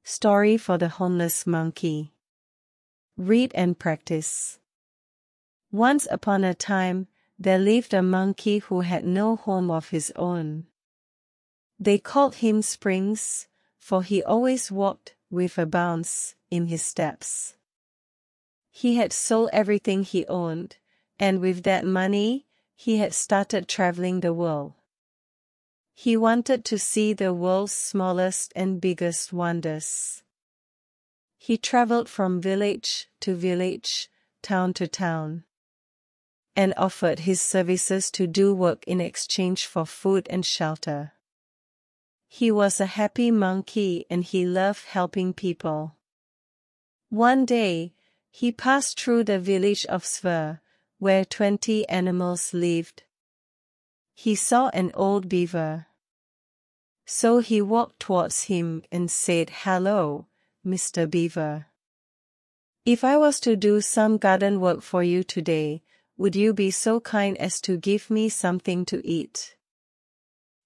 Story for the Homeless Monkey. Read and practice. Once upon a time, there lived a monkey who had no home of his own. They called him Springs, for he always walked with a bounce in his steps. He had sold everything he owned, and with that money, he had started traveling the world. He wanted to see the world's smallest and biggest wonders. He traveled from village to village, town to town, and offered his services to do work in exchange for food and shelter. He was a happy monkey and he loved helping people. One day, he passed through the village of Svir, where 20 animals lived. He saw an old beaver. So he walked towards him and said, "Hello, Mr. Beaver. If I was to do some garden work for you today, would you be so kind as to give me something to eat?"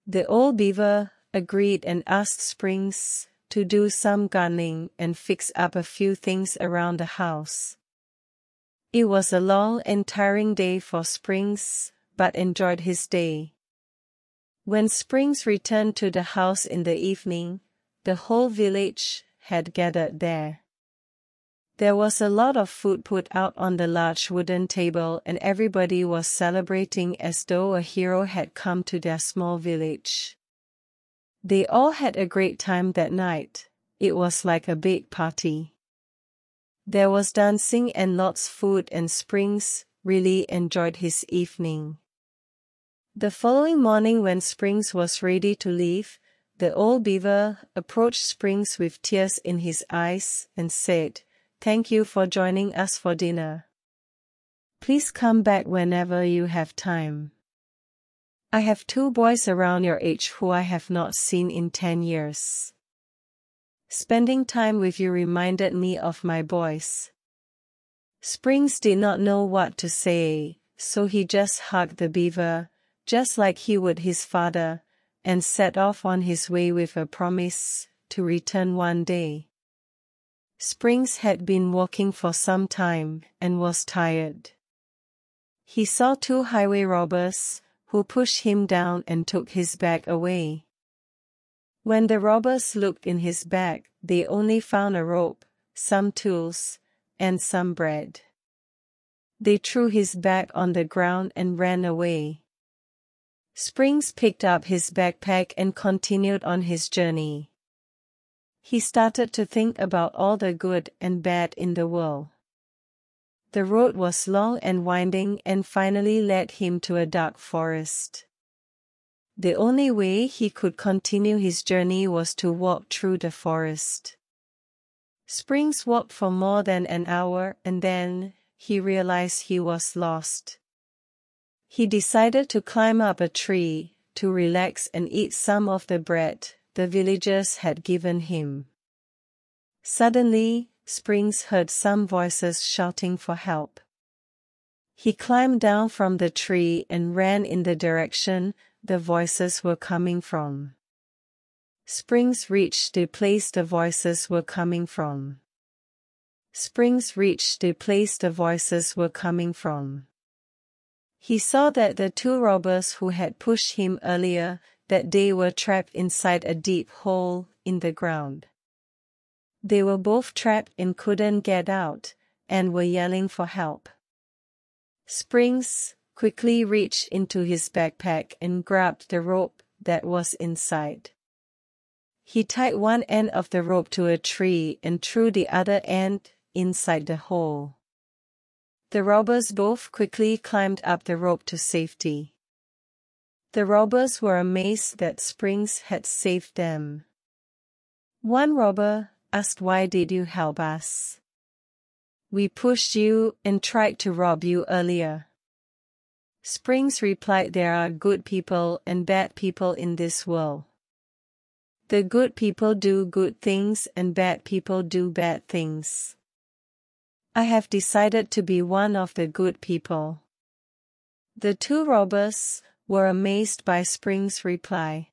The old beaver agreed and asked Springs to do some gardening and fix up a few things around the house. It was a long and tiring day for Springs, but enjoyed his day. When Springs returned to the house in the evening, the whole village had gathered there. There was a lot of food put out on the large wooden table and everybody was celebrating as though a hero had come to their small village. They all had a great time that night. It was like a big party. There was dancing and lots of food and Springs really enjoyed his evening. The following morning when Springs was ready to leave, the old beaver approached Springs with tears in his eyes and said, "Thank you for joining us for dinner. Please come back whenever you have time. I have 2 boys around your age who I have not seen in 10 years. Spending time with you reminded me of my boys." Springs did not know what to say, so he just hugged the beaver, just like he would his father, and set off on his way with a promise to return one day. Springs had been walking for some time and was tired. He saw 2 highway robbers, who pushed him down and took his bag away. When the robbers looked in his bag, they only found a rope, some tools, and some bread. They threw his bag on the ground and ran away. Springs picked up his backpack and continued on his journey. He started to think about all the good and bad in the world. The road was long and winding and finally led him to a dark forest. The only way he could continue his journey was to walk through the forest. Springs walked for more than an hour and then he realized he was lost. He decided to climb up a tree, to relax and eat some of the bread the villagers had given him. Suddenly, Springs heard some voices shouting for help. He climbed down from the tree and ran in the direction the voices were coming from. Springs reached the place the voices were coming from. Springs reached the place the voices were coming from. He saw that the 2 robbers who had pushed him earlier that day were trapped inside a deep hole in the ground. They were both trapped and couldn't get out, and were yelling for help. Springs quickly reached into his backpack and grabbed the rope that was inside. He tied one end of the rope to a tree and threw the other end inside the hole. The robbers both quickly climbed up the rope to safety. The robbers were amazed that Springs had saved them. One robber asked, "Why did you help us?" "We pushed you and tried to rob you earlier." Springs replied, "There are good people and bad people in this world. The good people do good things and bad people do bad things. I have decided to be one of the good people." The 2 robbers were amazed by Springs' reply.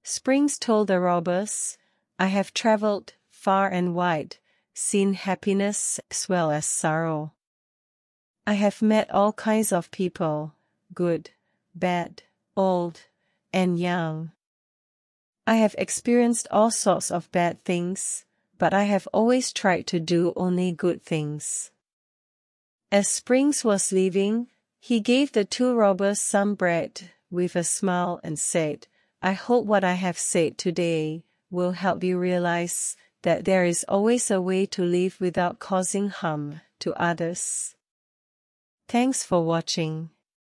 Springs told the robbers, I have traveled far and wide, seen happiness as well as sorrow. I have met all kinds of people, good, bad, old, and young. I have experienced all sorts of bad things, but I have always tried to do only good things. As Springs was leaving, he gave the two robbers some bread with a smile and said, "I hope what I have said today will help you realize that there is always a way to live without causing harm to others." Thanks for watching.